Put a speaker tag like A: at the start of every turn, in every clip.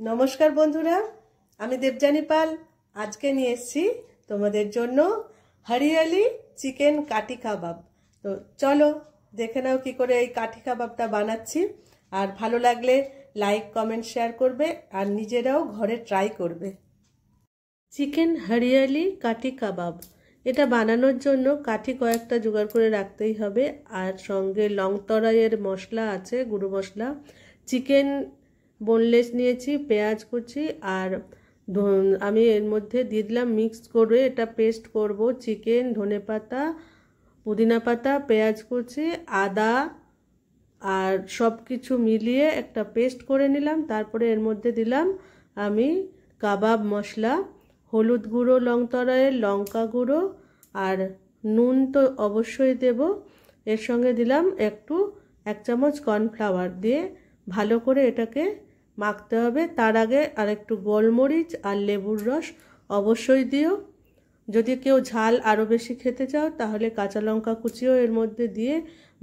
A: নমস্কার বন্ধুরা, আমি দেবযানী পাল আজকে নিয়ে এসেছি তোমাদের জন্য হরিয়ালি চিকেন কাঠি কাবাব। তো চলো দেখে নাও কি করে এই কাঠি কাবাবটা বানাচ্ছি। আর ভালো লাগলে লাইক কমেন্ট শেয়ার করবে আর নিজেরাও ঘরে ট্রাই করবে। চিকেন হরিয়ালি কাঠি কাবাব এটা বানানোর জন্য কাঠি কয়েকটা জোগাড় করে রাখতেই হবে, আর সঙ্গে লং তরাইয়ের মশলা আছে, গুঁড়ো মশলা, চিকেন বোনলেস নিয়েছি, পেঁয়াজ কুচি, আর আমি এর মধ্যে দিয়ে দিলাম মিক্স করে এটা পেস্ট করব চিকেন, ধনেপাতা, পুদিনা পাতা, পেঁয়াজ কুচি, আদা আর সব কিছু মিলিয়ে একটা পেস্ট করে নিলাম। তারপরে এর মধ্যে দিলাম আমি কাবাব মশলা, হলুদ গুঁড়ো, লং তরাইয়ের, লঙ্কা গুঁড়ো আর নুন তো অবশ্যই দেব। এর সঙ্গে দিলাম এক চামচ কর্নফ্লাওয়ার দিয়ে ভালো করে এটাকে মাখতে হবে। তার আগে আর একটু গোলমরিচ আর লেবুর রস অবশ্যই দিও। যদি কেউ ঝাল আরও বেশি খেতে চাও তাহলে কাঁচা লঙ্কা কুচিও এর মধ্যে দিয়ে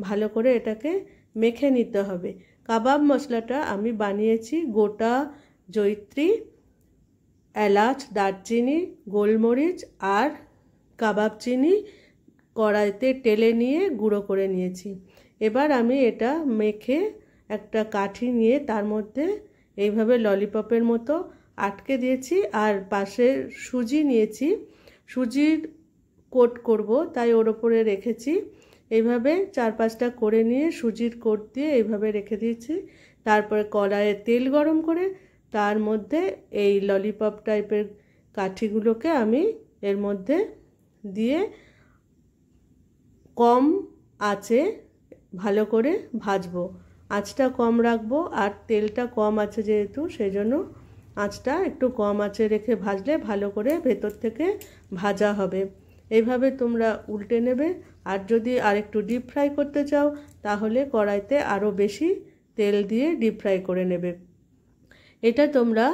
A: ভালো করে এটাকে মেখে নিতে হবে। কাবাব মশলাটা আমি বানিয়েছি গোটা জয়িত্রী, এলাচ, দারচিনি, গোলমরিচ আর কাবাব চিনি কড়াইতে টেলে নিয়ে গুঁড়ো করে নিয়েছি। এবার আমি এটা মেখে একটা কাঠি নিয়ে তার মধ্যে এইভাবে ললিপপের মতো আটকে দিয়েছি। আর পাশে সুজি নিয়েছি, সুজির কোট করব তাই ওর ওপরে রেখেছি। এইভাবে 4-5টা করে নিয়ে সুজির কোট দিয়ে এইভাবে রেখে দিয়েছি। তারপরে কড়াইয়ে তেল গরম করে তার মধ্যে এই ললিপপ টাইপের কাঠিগুলোকে আমি এর মধ্যে দিয়ে কম আঁচে ভালো করে ভাজবো। আঁচটা কম রাখবো, আর তেলটা কম আছে যেহেতু সেই জন্য আঁচটা একটু কম আঁচে রেখে ভাজলে ভালো করে ভেতর থেকে ভাজা হবে। এইভাবে তোমরা উল্টে নেবে। আর যদি আরেকটু ডিপ ফ্রাই করতে চাও তাহলে কড়াইতে আরও বেশি তেল দিয়ে ডিপ ফ্রাই করে নেবে। এটা তোমরা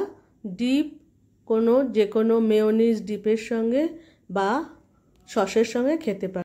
A: ডিপ যে কোনো মেয়োনিজ ডিপের সঙ্গে বা সসের সঙ্গে খেতে পারো।